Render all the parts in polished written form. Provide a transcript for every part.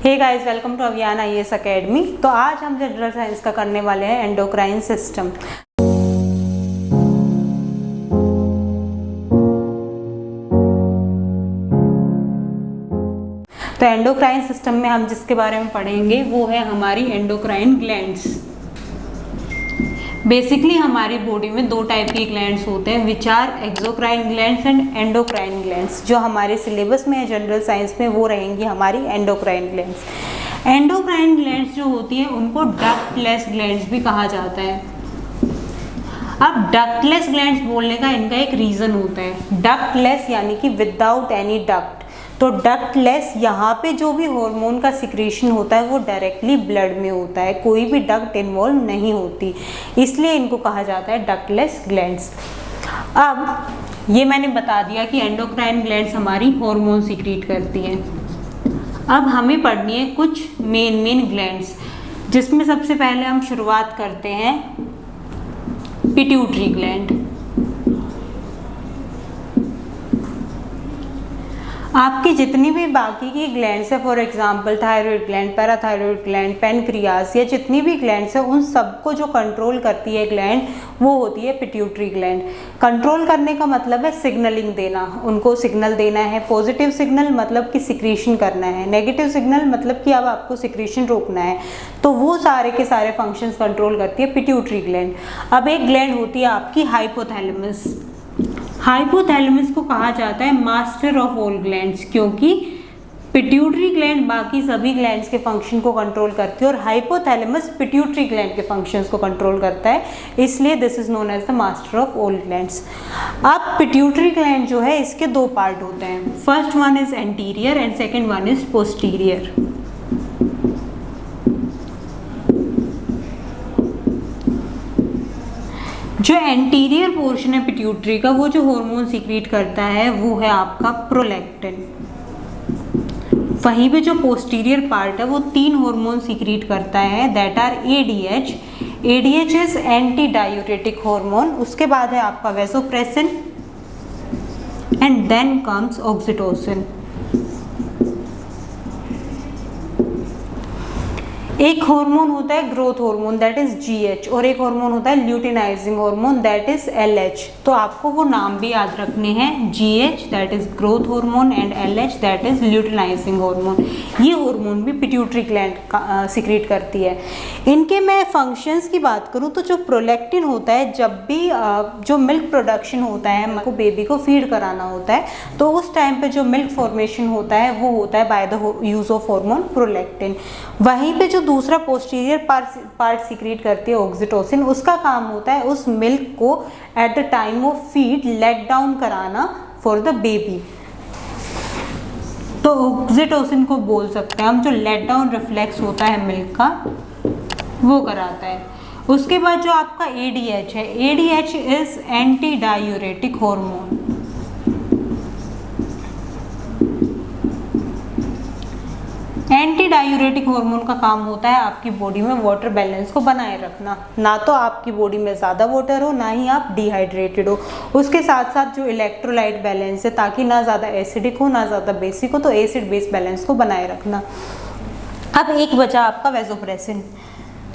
Hey guys, welcome to Abhiyan IAS academy. तो आज हम जनरल साइंस का करने वाले हैं एंडोक्राइन सिस्टम। तो एंडोक्राइन सिस्टम में हम जिसके बारे में पढ़ेंगे वो है हमारी एंडोक्राइन ग्लैंड्स। बेसिकली हमारी बॉडी में दो टाइप की ग्लैंड्स होते हैं, which are exocrine glands and endocrine glands. जो हमारे सिलेबस में है जनरल साइंस में वो रहेंगी हमारी एंडोक्राइन ग्लैंड्स। एंडोक्राइन ग्लैंड्स जो होती है उनको डक्टलेस ग्लैंड्स भी कहा जाता है। अब डक्टलेस ग्लैंड्स बोलने का इनका एक रीज़न होता है, डक्टलेस यानी कि विदाउट एनी डक्ट। तो डक्टलेस यहाँ पे जो भी हार्मोन का सिक्रेशन होता है वो डायरेक्टली ब्लड में होता है, कोई भी डक्ट इन्वॉल्व नहीं होती, इसलिए इनको कहा जाता है डक्टलेस ग्लैंड्स। अब ये मैंने बता दिया कि एंडोक्राइन ग्लैंड्स हमारी हार्मोन सिक्रीट करती हैं। अब हमें पढ़नी है कुछ मेन ग्लैंड्स, जिसमें सबसे पहले हम शुरुआत करते हैं पिट्यूटरी ग्लैंड। आपकी जितनी भी बाकी की ग्लैंड्स है, for example thyroid gland, parathyroid gland, pancreas, या जितनी भी ग्लैंड्स है उन सबको जो कंट्रोल करती है ग्लैंड वो होती है पिट्यूटरी ग्लैंड। कंट्रोल करने का मतलब है सिग्नलिंग देना, उनको सिग्नल देना है। पॉजिटिव सिग्नल मतलब कि सिक्रीशन करना है, नेगेटिव सिग्नल मतलब कि अब आपको सिक्रीशन रोकना है। तो वो सारे के सारे फंक्शंस कंट्रोल करती है पिट्यूटरी ग्लैंड। अब एक ग्लैंड होती है आपकी हाइपोथैलेमस। हाइपोथैलेमस को कहा जाता है मास्टर ऑफ ऑल ग्लैंड्स, क्योंकि पिट्यूटरी ग्लैंड बाकी सभी ग्लैंड्स के फंक्शन को कंट्रोल करती है और हाइपोथैलेमस पिट्यूटरी ग्लैंड के फंक्शंस को कंट्रोल करता है, इसलिए this is known as the master of all glands. अब पिट्यूटरी ग्लैंड जो है इसके दो पार्ट होते हैं, first one is anterior and second one is posterior. जो एंटीरियर पोर्शन है पिट्यूटरी का, वो जो हार्मोन सीक्रेट करता है वो है आपका प्रोलैक्टिन। वहीं पे जो पोस्टीरियर पार्ट है वो तीन हार्मोन सीक्रेट करता है, that are ADH. ADH is anti diuretic hormone. उसके बाद है आपका vasopressin and then comes oxytocin. एक हार्मोन होता है growth hormone, that is GH, और एक हार्मोन होता है luteinizing hormone, that is LH. तो आपको वो नाम भी याद रखने हैं, GH that is growth hormone and LH that is luteinizing hormone. ये हार्मोन भी पिट्यूटरी ग्लैंड सिक्रेट करती है। इनके मैं फंक्शंस की बात करूँ तो जो प्रोलैक्टिन होता है, जब भी जो मिल्क प्रोडक्शन होता है, हमको बेबी को फीड कराना होता है, तो उस टाइम पे जो मिल्क फॉर्मेशन होता है वो होता है by the use of hormone prolactin. वहीं पे जो दूसरा पोस्टीरियर पार्ट सीक्रेट करती है ऑक्सीटोसिन, उसका काम होता है उस मिल्क को at the time of feed let down कराना फॉर द बेबी। तो ऑक्सीटोसिन को बोल सकते हैं हम जो लेट डाउन रिफ्लेक्स होता है मिल्क का वो कराता है। उसके बाद जो आपका एडीएच है, ADH is anti diuretic hormone. Anti diuretic hormone का काम होता है आपकी बॉडी में वाटर बैलेंस को बनाए रखना, ना तो आपकी बॉडी में ज़्यादा वाटर हो ना ही आप डिहाइड्रेटेड हो। उसके साथ साथ जो इलेक्ट्रोलाइट बैलेंस है, ताकि ना ज़्यादा एसिडिक हो ना ज़्यादा बेसिक हो, तो एसिड बेस बैलेंस को बनाए रखना। अब एक बचा आपका वैसोप्रेसिन।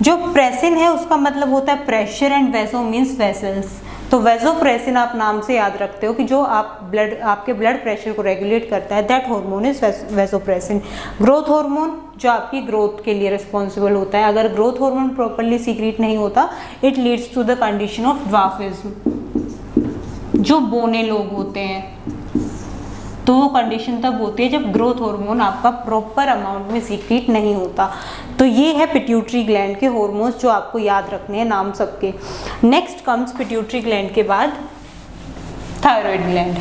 जो प्रेसिन है उसका मतलब होता है pressure and vaso means vessels. तो वैसोप्रेसिन आप नाम से याद रखते हो कि जो आपके ब्लड प्रेशर को रेगुलेट करता है, that hormone is vasopressin. Growth hormone जो आपकी ग्रोथ के लिए रिस्पॉन्सिबल होता है, अगर ग्रोथ हार्मोन प्रॉपरली सीक्रेट नहीं होता it leads to the condition of dwarfism. जो बोने लोग होते हैं तो वो कंडीशन तब होती है जब ग्रोथ हार्मोन आपका प्रॉपर अमाउंट में सीक्रेट नहीं होता। तो ये है पिट्यूटरी ग्लैंड के हार्मोन्स जो आपको याद रखने हैं नाम सबके। नेक्स्ट कम्स पिट्यूटरी ग्लैंड के बाद थायराइड ग्लैंड।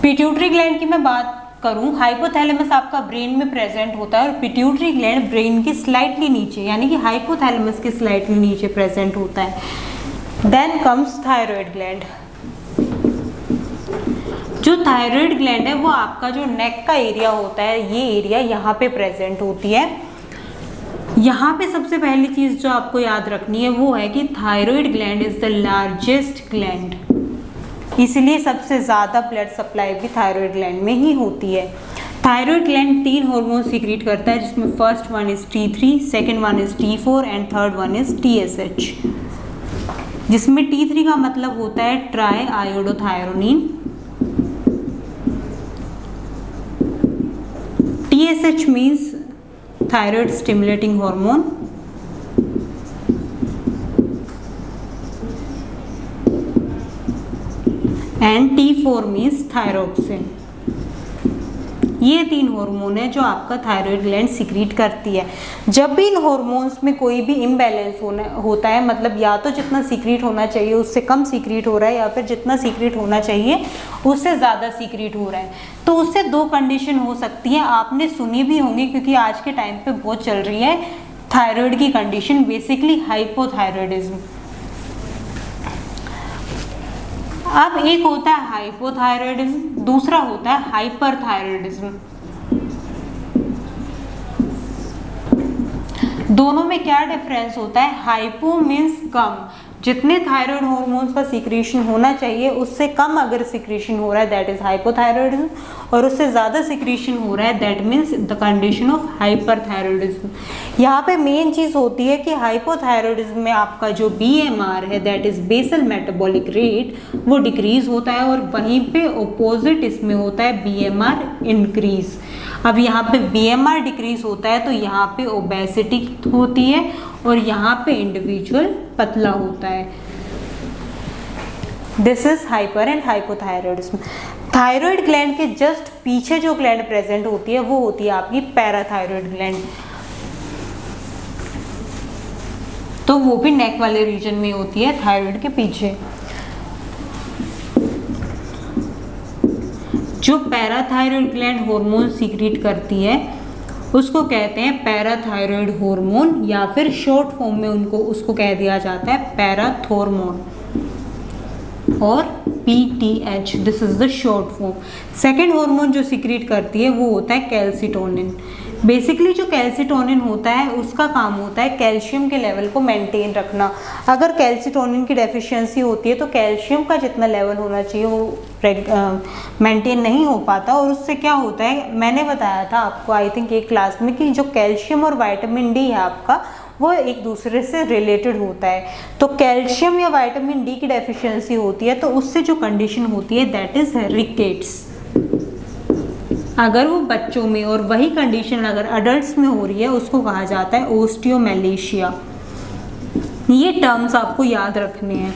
पिट्यूटरी ग्लैंड की मैं बात करूं, हाइपोथैलेमस आपका ब्रेन में प्रेजेंट होता है और पिट्यूटरी ग्लैंड ब्रेन के स्लाइटली नीचे यानी कि हाइपोथैलेमस के स्लाइटली नीचे प्रेजेंट होता है। Then comes thyroid gland. जो थायराइड ग्लैंड है वो आपका जो नेक का एरिया होता है, ये एरिया यहाँ पे प्रेजेंट होती है। यहाँ पे सबसे पहली चीज़ जो आपको याद रखनी है वो है कि thyroid gland is the largest gland, इसलिए सबसे ज़्यादा ब्लड सप्लाई भी थायराइड ग्लैंड में ही होती है। थायराइड ग्लैंड 3 हार्मोन सीक्रेट करता है, जिसमें first one is T3, second one is T4 and third one is TSH, जिसमें T3 का मतलब होता है try iodothyronine, TSH means thyroid stimulating hormone, and T4 means thyroxine. ये 3 हार्मोन है जो आपका थायराइड ग्लैंड सीक्रेट करती है। जब भी इन हार्मोन्स में कोई भी इम्बैलेंस होता है, मतलब या तो जितना सीक्रेट होना चाहिए उससे कम सीक्रेट हो रहा है, या फिर जितना सीक्रेट होना चाहिए उससे ज़्यादा सीक्रेट हो रहा है, तो उससे 2 कंडीशन हो सकती है। आपने सुनी भी होंगी, क्योंकि आज के टाइम पे बहुत चल रही है थायराइड की कंडीशन, बेसिकली हाइपोथायराइडिज्म। अब एक होता है हाइपोथायराइडिज्म, दूसरा होता है हाइपरथायराइडिज्म। दोनों में क्या डिफरेंस होता है? हाइपो मीन्स कम, जितने थायराइड हार्मोन्स का सीक्रेशन होना चाहिए उससे कम अगर सीक्रेशन हो रहा है दैट इज हाइपोथायराइडिज्म, और उससे ज़्यादा सीक्रेशन हो रहा है that means the condition of hyperthyroidism. यहाँ पे मेन चीज़ होती है कि हाइपोथायराइडिज्म में आपका जो BMR है that is basal metabolic rate वो डिक्रीज होता है, और वहीं पे ओपोजिट इसमें होता है BMR इंक्रीज। अब यहाँ पे BMR डिक्रीज होता है तो यहाँ पे ओबेसिटी होती है, और यहाँ पे इंडिविजुअल पतला होता है। This is hyper and hypothyroidism. Thyroid gland के जस्ट पीछे जो ग्लैंड प्रेजेंट होती है वो होती है आपकी पैराथायराइड ग्लैंड, तो वो भी नेक वाले रीजन में होती है थायराइड के पीछे। जो पैराथायराइड ग्लैंड हार्मोन सीक्रेट करती है उसको कहते हैं पैराथायराइड हार्मोन, या फिर शॉर्ट फॉर्म में उसको कह दिया जाता है पैराथॉर्मोन और PTH, this is the short form. Second hormone जो सीक्रेट करती है वो होता है कैल्सिटोनिन। बेसिकली जो कैल्सिटोनिन होता है उसका काम होता है कैल्शियम के लेवल को मेंटेन रखना। अगर कैल्सिटोनिन की डेफिशिएंसी होती है तो कैल्शियम का जितना लेवल होना चाहिए वो मेंटेन नहीं हो पाता, और उससे क्या होता है, मैंने बताया था आपको आई थिंक एक क्लास में कि जो कैल्शियम और विटामिन डी है आपका वो एक दूसरे से रिलेटेड होता है। तो कैल्शियम या विटामिन डी की डेफिशिएंसी होती है तो उससे जो कंडीशन होती है दैट इज रिकेट्स, अगर वो बच्चों में, और वही कंडीशन अगर अडल्ट्स में हो रही है उसको कहा जाता है ओस्टियोमेलेशिया। ये टर्म्स आपको याद रखने हैं।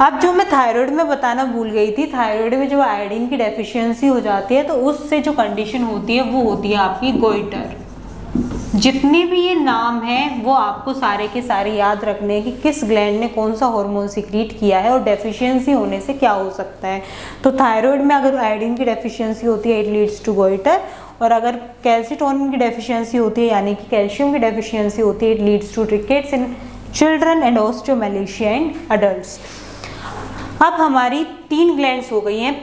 अब जो मैं थायराइड में बताना भूल गई थी, थायराइड में जब आयोडीन की डेफिशिएंसी हो जाती है तो उससे जो कंडीशन होती है वो होती है आपकी गोइटर। जितने भी ये नाम हैं वो आपको सारे के सारे याद रखने हैं कि किस ग्लैंड ने कौन सा हार्मोन सीक्रेट किया है और डेफिशिएंसी होने से क्या हो सकता है। तो थायराइड में अगर आयोडीन की डेफिशिएंसी होती है इट लीड्स टू गोइटर, और अगर कैल्सिटोनिन की डेफिशिएंसी होती है यानी कि कैल्शियम की डेफिशिएंसी होती है it leads to rickets in children and osteomalacia in adults. अब हमारी 3 ग्लैंड्स हो गई हैं,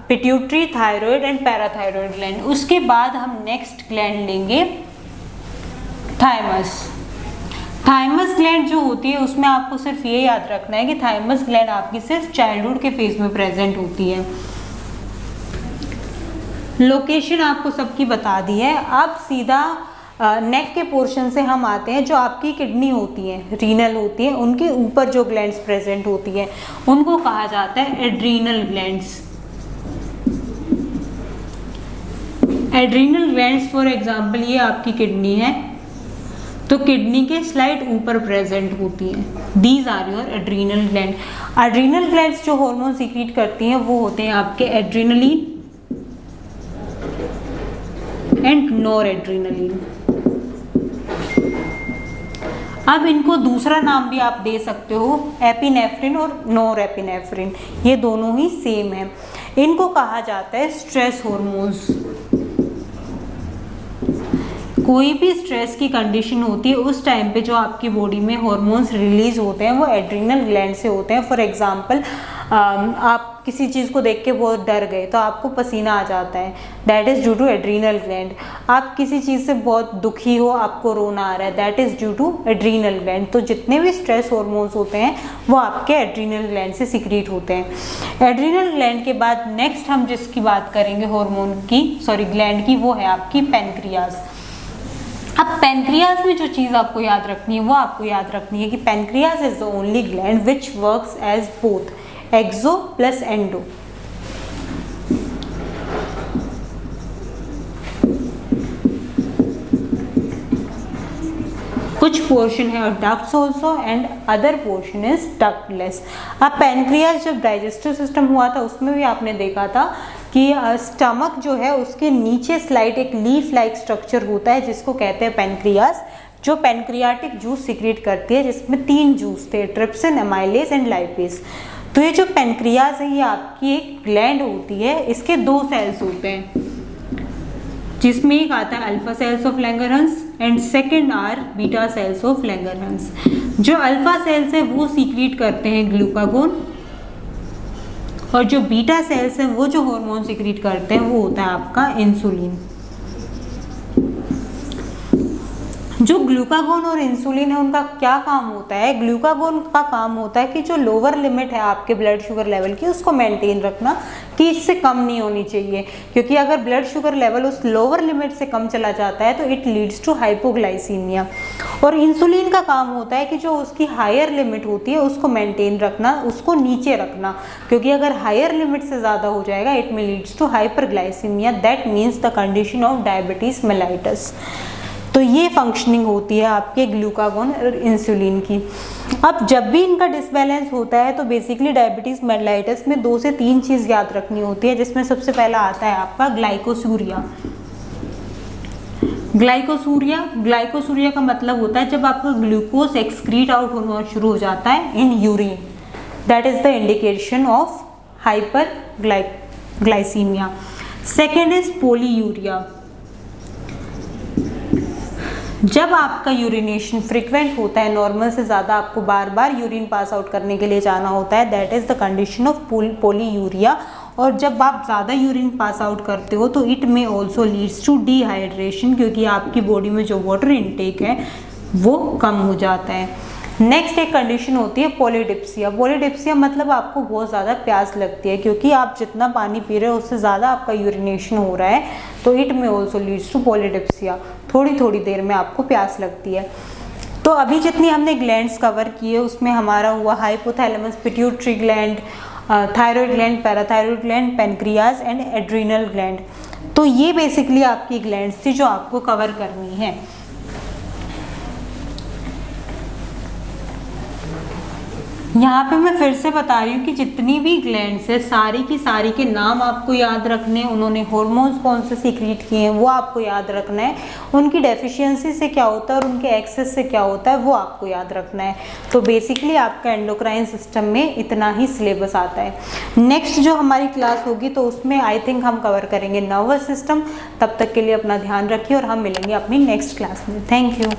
pituitary, thyroid and parathyroid gland. उसके बाद हम नेक्स्ट ग्लैंड लेंगे थाइमस। थाइमस ग्लैंड जो होती है उसमें आपको सिर्फ ये याद रखना है कि थाइमस ग्लैंड आपकी सिर्फ चाइल्डहुड के फेज में प्रेजेंट होती है। लोकेशन आपको सबकी बता दी है। अब सीधा नेक के पोर्शन से हम आते हैं। जो आपकी किडनी होती है, रीनल होती है, उनके ऊपर जो ग्लैंड्स प्रेजेंट होती है उनको कहा जाता है adrenal glands. Adrenal glands for example ये आपकी किडनी है तो किडनी के स्लाइड ऊपर प्रेजेंट होती हैं। These are your adrenal gland. Adrenal glands जो हार्मोन सीक्रेट करती हैं वो होते हैं आपके एड्रीनलिन एंड नॉर एड्रीनलिन। अब इनको दूसरा नाम भी आप दे सकते हो, एपिनेफ्रिन और नॉर एपिनेफ्रिन, ये दोनों ही सेम है। इनको कहा जाता है स्ट्रेस हार्मोन्स। कोई भी स्ट्रेस की कंडीशन होती है उस टाइम पे जो आपकी बॉडी में हार्मोन्स रिलीज होते हैं वो एड्रीनल ग्लैंड से होते हैं। फॉर एग्जांपल आप किसी चीज़ को देख के बहुत डर गए तो आपको पसीना आ जाता है, that is due to adrenal gland. आप किसी चीज़ से बहुत दुखी हो, आपको रोना आ रहा है, that is due to adrenal gland. तो जितने भी स्ट्रेस हार्मोन्स होते हैं वो आपके एड्रीनल ग्लैंड से सीक्रेट होते हैं। एड्रीनल ग्लैंड के बाद नेक्स्ट हम जिसकी बात करेंगे हार्मोन की, ग्लैंड की, वो है आपकी पैनक्रियाज। अब पैनक्रियाज में जो चीज़ आपको याद रखनी है वो आपको याद रखनी है कि pancreas is the only gland which works as both exo plus endo. कुछ पोर्शन है ducts also and other portion is ductless. अब पैनक्रियाज जब डाइजेस्टिव सिस्टम हुआ था उसमें भी आपने देखा था कि स्टमक जो है उसके नीचे स्लाइड एक लीफ लाइक स्ट्रक्चर होता है जिसको कहते हैं पैनक्रियाज, जो पैनक्रियाटिक जूस सीक्रेट करती है, जिसमें 3 जूस थे, ट्रिप्सिन, एमाइलेज एंड लाइपेज। तो ये जो पैनक्रियाज है ये आपकी एक ग्लैंड होती है, इसके 2 सेल्स होते हैं जिसमें एक आता है alpha cells of Langerhans and second are beta cells of Langerhans. जो अल्फा सेल्स है वो सीक्रेट करते हैं ग्लूकागोन और जो बीटा सेल्स हैं वो जो हार्मोन सीक्रेट करते हैं वो होता है आपका इंसुलिन। जो ग्लूकागोन और इंसुलिन है उनका क्या काम होता है? ग्लूकागोन का काम होता है कि जो लोअर लिमिट है आपके ब्लड शुगर लेवल की उसको मेंटेन रखना, कि इससे कम नहीं होनी चाहिए, क्योंकि अगर ब्लड शुगर लेवल उस लोअर लिमिट से कम चला जाता है तो इट लीड्स टू हाइपोग्लाइसीमिया। और इंसुलिन का काम होता है कि जो उसकी हायर लिमिट होती है उसको मेंटेन रखना, उसको नीचे रखना, क्योंकि अगर हायर लिमिट से ज़्यादा हो जाएगा इट में leads to hyperglycemia, that means the condition of diabetes mellitus. तो ये फंक्शनिंग होती है आपके ग्लूकागोन और इंसुलिन की। अब जब भी इनका डिसबैलेंस होता है तो बेसिकली डायबिटीज़ मेलाइटस में 2 से 3 चीज़ याद रखनी होती है, जिसमें सबसे पहला आता है आपका ग्लाइकोसूरिया। ग्लाइकोसूरिया का मतलब होता है जब आपका ग्लूकोज एक्सक्रीट आउट होना शुरू हो जाता है in urine, that is the indication of hyperglycaemia. Second is polyuria. जब आपका यूरिनेशन फ्रिक्वेंट होता है, नॉर्मल से ज़्यादा आपको बार बार यूरिन पास आउट करने के लिए जाना होता है, that is the condition of polyuria. और जब आप ज़्यादा यूरिन पास आउट करते हो तो इट में ऑल्सो लीड्स टू डिहाइड्रेशन, क्योंकि आपकी बॉडी में जो वाटर इनटेक है वो कम हो जाता है। नेक्स्ट एक कंडीशन होती है पॉलीडिप्सिया। पॉलीडिप्सिया मतलब आपको बहुत ज़्यादा प्यास लगती है, क्योंकि आप जितना पानी पी रहे हो उससे ज़्यादा आपका यूरिनेशन हो रहा है, तो इट में ऑल्सो लीड्स टू पॉलीडिप्सिया। थोड़ी देर में आपको प्यास लगती है। तो अभी जितनी हमने ग्लैंड्स कवर किए उसमें हमारा हुआ hypothalamus, pituitary gland, thyroid gland, parathyroid gland, pancreas and adrenal gland. तो ये बेसिकली आपकी ग्लैंड्स थी जो आपको कवर करनी है। यहाँ पे मैं फिर से बता रही हूँ कि जितनी भी ग्लैंड्स है सारी की सारी के नाम आपको याद रखने हैं, उन्होंने हार्मोन्स कौन से सीक्रेट किए हैं वो आपको याद रखना है, उनकी डेफिशिएंसी से क्या होता है और उनके एक्सेस से क्या होता है वो आपको याद रखना है। तो बेसिकली आपका एंडोक्राइन सिस्टम में इतना ही सिलेबस आता है। नेक्स्ट जो हमारी क्लास होगी तो उसमें आई थिंक हम कवर करेंगे नर्वस सिस्टम। तब तक के लिए अपना ध्यान रखिए और हम मिलेंगे अपनी नेक्स्ट क्लास में। Thank you.